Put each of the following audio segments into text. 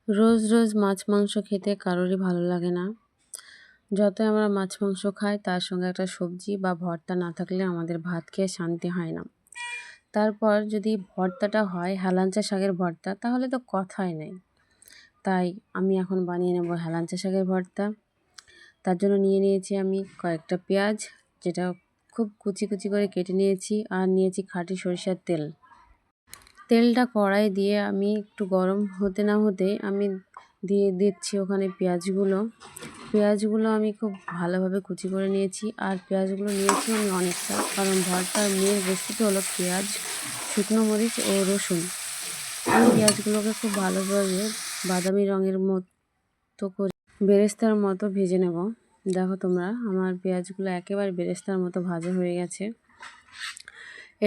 রোজ রোজ মাছ মাংস খেতে কারোরই ভালো লাগে না। যতই আমরা মাছ মাংস খাই তার সঙ্গে একটা সবজি বা ভর্তা না থাকলে আমাদের ভাত খেয়ে শান্তি হয় না। তারপর যদি ভর্তাটা হয় হেলাঞ্চা শাকের ভর্তা তাহলে তো কথাই নেই। তাই আমি এখন বানিয়ে নেব হেলাঞ্চা শাকের ভর্তা। তার জন্য নিয়ে নিয়েছি আমি কয়েকটা পেঁয়াজ, যেটা খুব কুচি কুচি করে কেটে নিয়েছি, আর নিয়েছি খাঁটি সরিষার তেল। তেলটা কড়াই দিয়ে আমি একটু গরম হতে না হতেই আমি দিয়ে দিচ্ছি ওখানে পেঁয়াজগুলো আমি খুব ভালোভাবে কুচি করে নিয়েছি, আর পেঁয়াজগুলো নিয়েছি আমি অনেকটা, কারণ ভর্তার মেন রেসিপি হলো পেঁয়াজ, শুকনো মরিচ ও রসুন। আমি পেঁয়াজগুলোকে খুব ভালোভাবে বাদামি রঙের মতো করে বেরেস্তার মতো ভেজে নেব। দেখো তোমরা, আমার পেঁয়াজগুলো একেবারে বেরেস্তার মতো ভাজা হয়ে গেছে।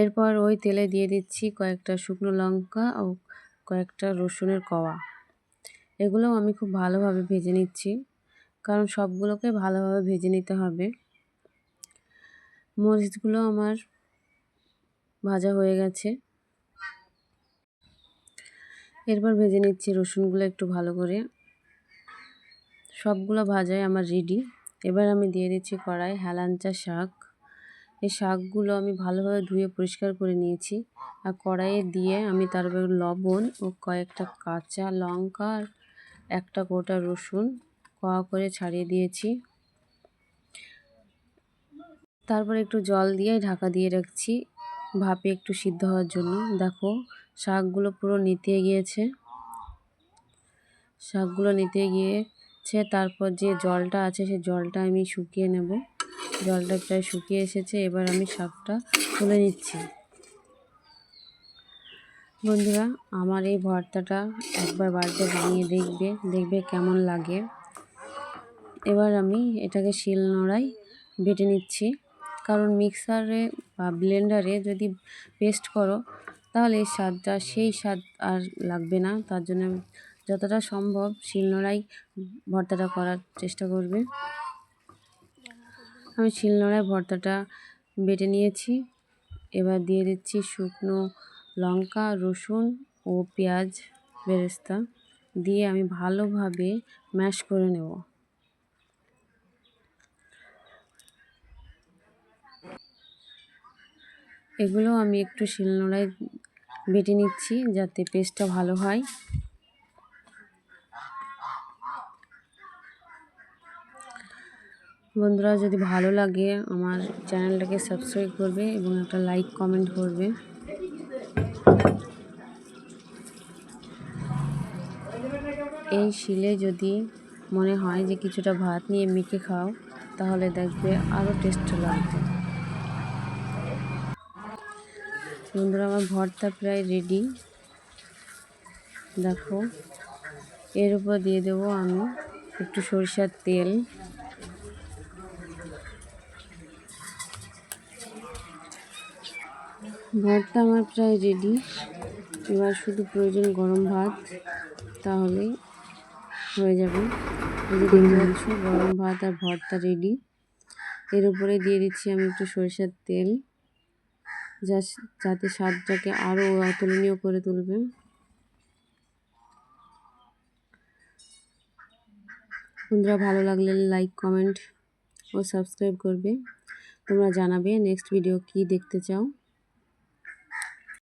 এরপর ওই তেলে দিয়ে দিচ্ছি কয়েকটা শুকনো লঙ্কা ও কয়েকটা রসুনের কোয়া। এগুলোও আমি খুব ভালোভাবে ভেজে নিচ্ছি, কারণ সবগুলোকে ভালোভাবে ভেজে নিতে হবে। মরিচগুলো আমার ভাজা হয়ে গেছে। এরপর ভেজে নিচ্ছি রসুনগুলো একটু ভালো করে। সবগুলো ভাজাই আমার রেডি। এবার আমি দিয়ে দিচ্ছি কড়াই হেলাঞ্চা শাক। এই শাকগুলো আমি ভালোভাবে ধুয়ে পরিষ্কার করে নিয়েছি, আর কড়াইয়ে দিয়ে আমি তারপর লবণ ও কয়েকটা কাঁচা লঙ্কা, একটা গোটা রসুন কোয়া করে ছাড়িয়ে দিয়েছি। তারপর একটু জল দিয়ে ঢাকা দিয়ে রাখছি ভাপে একটু সিদ্ধ হওয়ার জন্য। দেখো, শাকগুলো পুরো নিতে গিয়েছে। তারপর যে জলটা আছে সেই জলটা আমি শুকিয়ে নেব। জলটা প্রায় শুকিয়ে এসেছে, এবার আমি শাকটা তুলে নিচ্ছি। বন্ধুরা, আমার এই ভর্তাটা একবার বাড়িতে বানিয়ে দেখবে কেমন লাগে। এবার আমি এটাকে শিলনোড়ায় বেটে নিচ্ছি, কারণ মিক্সারে বা ব্লেন্ডারে যদি পেস্ট করো তাহলে এই স্বাদটা সেই স্বাদ আর লাগবে না। তার জন্য যতটা সম্ভব শিলনোড়ায় ভর্তাটা করার চেষ্টা করবে। আমি শিলনোড়ায় ভর্তাটা বেটে নিয়েছি। এবার দিয়ে দিচ্ছি শুকনো লঙ্কা, রসুন ও পেঁয়াজ বেরেস্তা দিয়ে আমি ভালোভাবে ম্যাশ করে নেব। এগুলো আমি একটু শিলনোড়ায় বেটে নিচ্ছি যাতে পেস্টটা ভালো হয়। বন্ধুরা, যদি ভালো লাগে আমার চ্যানেলটাকে সাবস্ক্রাইব করবে এবং একটা লাইক কমেন্ট করবে। এই শিলে যদি মনে হয় যে কিছুটা ভাত নিয়ে মেখে খাও তাহলে দেখবে আরও টেস্ট লাগবে। বন্ধুরা, আমার ভর্তা প্রায় রেডি। দেখো, এর উপর দিয়ে দেবো আমি একটু সরিষার তেল। ভর্তা আমার প্রায় রেডি। এবার শুধু প্রয়োজন গরম ভাত, তাহলেই হয়ে যাবে। এই যে দেখতে পাচ্ছ, গরম ভাত আর ভর্তা রেডি। এর উপরে দিয়ে দিচ্ছি আমি একটু সরিষার তেল, যাতে স্বাদটাকে আরও অতুলনীয় করে তুলবে। বন্ধুরা, ভালো লাগলে লাইক কমেন্ট ও সাবস্ক্রাইব করবে। তোমরা জানাবে নেক্সট ভিডিও কি দেখতে চাও।